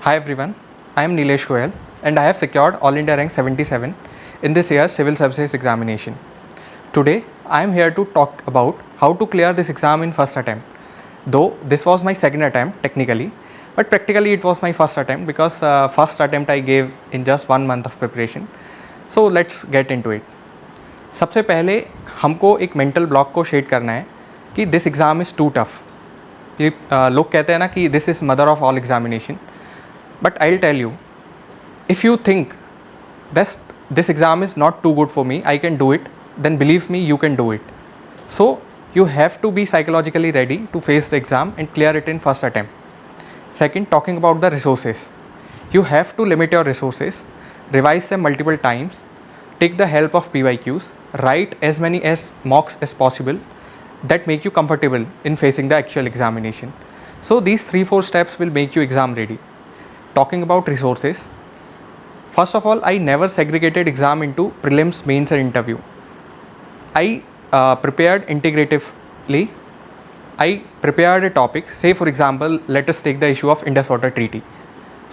Hi everyone, I am Neelesh Goyal and I have secured All India rank 77 in this year's Civil Services examination. Today, I am here to talk about how to clear this exam in first attempt. Though this was my second attempt technically, but practically it was my first attempt because first attempt I gave in just 1 month of preparation. So let's get into it. सबसे पहले हमको एक mental block को shade करना है कि this exam is too tough. ये लोग कहते हैं ना कि this is mother of all examination, but I will tell you, if you think this exam is not too good for me, I can do it, then believe me, you can do it. So you have to be psychologically ready to face the exam and clear it in first attempt. Second, talking about the resources, you have to limit your resources, revise them multiple times, take the help of PYQs, write as many as mocks as possible that make you comfortable in facing the actual examination. So these 3-4 steps will make you exam ready. Talking about resources, first of all, I never segregated exam into prelims, mains and interview. I prepared integratively. I prepared a topic, say for example, let us take the issue of Indus Water Treaty.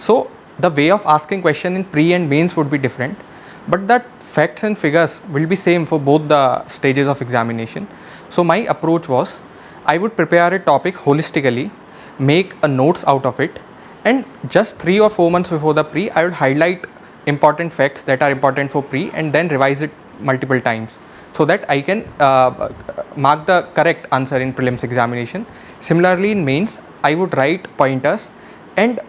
So the way of asking question in pre and mains would be different, but the facts and figures will be same for both the stages of examination. So my approach was, I would prepare a topic holistically, make a notes out of it, and just 3 or 4 months before the pre, I would highlight important facts that are important for pre and then revise it multiple times so that I can mark the correct answer in prelims examination. Similarly in mains, I would write pointers and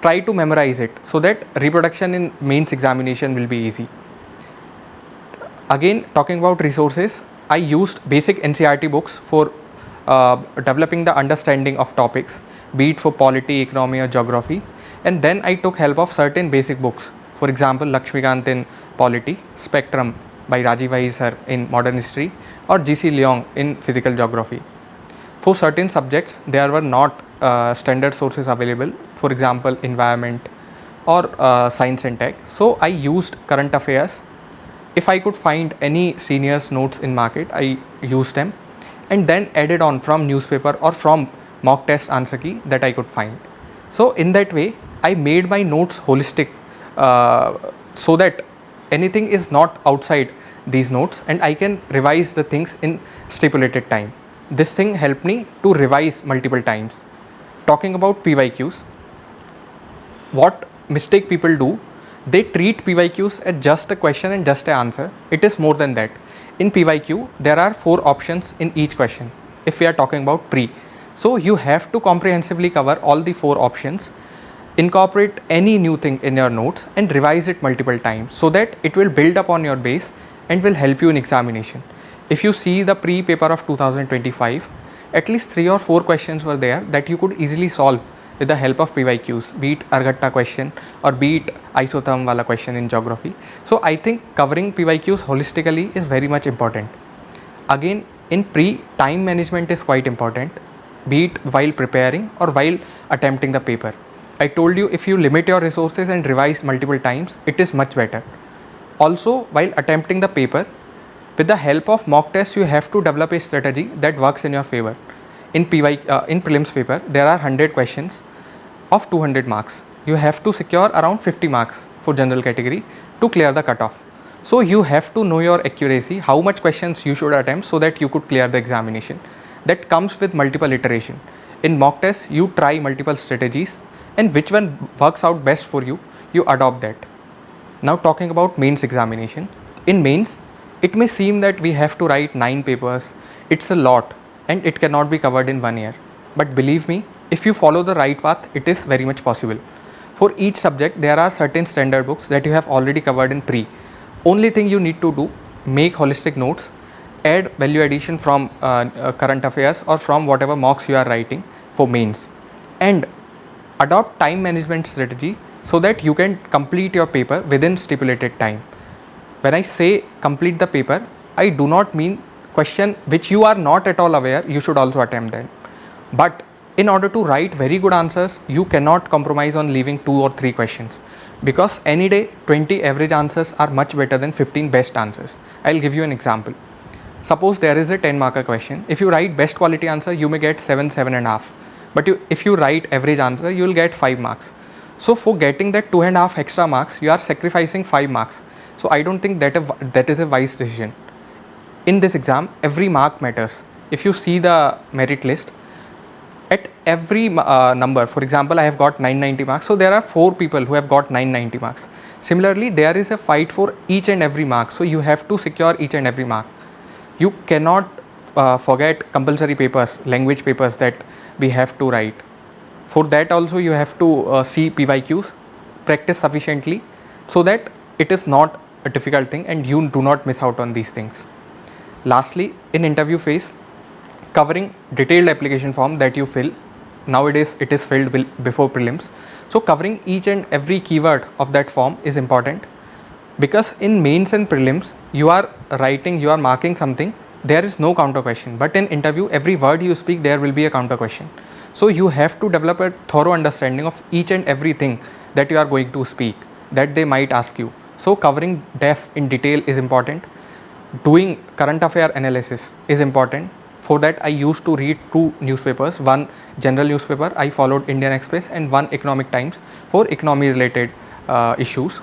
try to memorize it so that reproduction in mains examination will be easy. Again, talking about resources, I used basic NCERT books for developing the understanding of topics, be it for polity, economy or geography, and then I took help of certain basic books. For example, Lakshmikant in polity, Spectrum by Rajiv Ahir sir in modern history, or G.C. Leong in physical geography. For certain subjects, there were not standard sources available, for example, environment or science and tech. So I used current affairs. If I could find any seniors notes in market, I used them and then added on from newspaper or from mock test answer key that I could find. So in that way, I made my notes holistic so that anything is not outside these notes and I can revise the things in stipulated time. This thing helped me to revise multiple times. Talking about PYQs, what mistake people do, they treat PYQs as just a question and just an answer. It is more than that. In PYQ, there are 4 options in each question if we are talking about pre. So you have to comprehensively cover all the 4 options, incorporate any new thing in your notes and revise it multiple times so that it will build up on your base and will help you in examination. If you see the pre-paper of 2025, at least 3 or 4 questions were there that you could easily solve with the help of PYQs, be it Arghatta question or be it isotherm wala question in geography. So I think covering PYQs holistically is very much important. Again, in pre, time management is quite important, be it while preparing or while attempting the paper. I told you, if you limit your resources and revise multiple times, it is much better. Also, while attempting the paper, with the help of mock tests, you have to develop a strategy that works in your favor. In prelims paper, there are 100 questions of 200 marks. You have to secure around 50 marks for general category to clear the cutoff. So you have to know your accuracy, how much questions you should attempt so that you could clear the examination. That comes with multiple iteration. In mock tests, you try multiple strategies and which one works out best for you, you adopt that. Now talking about mains examination. In mains, it may seem that we have to write 9 papers. It's a lot and it cannot be covered in 1 year. But believe me, if you follow the right path, it is very much possible. For each subject, there are certain standard books that you have already covered in pre. Only thing you need to do, make holistic notes, add value addition from current affairs or from whatever mocks you are writing for mains, and adopt time management strategy so that you can complete your paper within stipulated time. When I say complete the paper, I do not mean question which you are not at all aware, you should also attempt that. But in order to write very good answers, you cannot compromise on leaving 2 or 3 questions, because any day 20 average answers are much better than 15 best answers. I'll give you an example. Suppose there is a 10 marker question. If you write best quality answer, you may get 7.5. But if you write average answer, you will get 5 marks. So for getting that 2.5 extra marks, you are sacrificing 5 marks. So I don't think that is a wise decision. In this exam, every mark matters. If you see the merit list, at every number, for example, I have got 990 marks, so there are 4 people who have got 990 marks. Similarly, there is a fight for each and every mark, so you have to secure each and every mark. You cannot forget compulsory papers, language papers that we have to write. For that also you have to see PYQs, practice sufficiently, so that it is not a difficult thing and you do not miss out on these things. Lastly, in interview phase, covering detailed application form that you fill. Nowadays it is filled before prelims. So covering each and every keyword of that form is important, because in mains and prelims you are writing, you are marking something, there is no counter question, but in interview every word you speak there will be a counter question. So you have to develop a thorough understanding of each and everything that you are going to speak, that they might ask you. So covering depth in detail is important. Doing current affair analysis is important. For that I used to read 2 newspapers, one general newspaper, I followed Indian Express, and one Economic Times for economy related issues.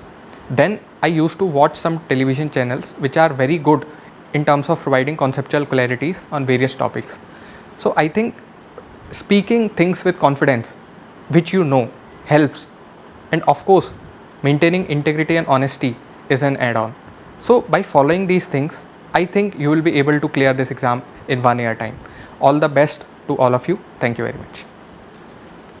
Then I used to watch some television channels which are very good in terms of providing conceptual clarities on various topics. So I think speaking things with confidence, which you know, helps. And of course, maintaining integrity and honesty is an add-on. So by following these things, I think you will be able to clear this exam in 1 year time. All the best to all of you. Thank you very much.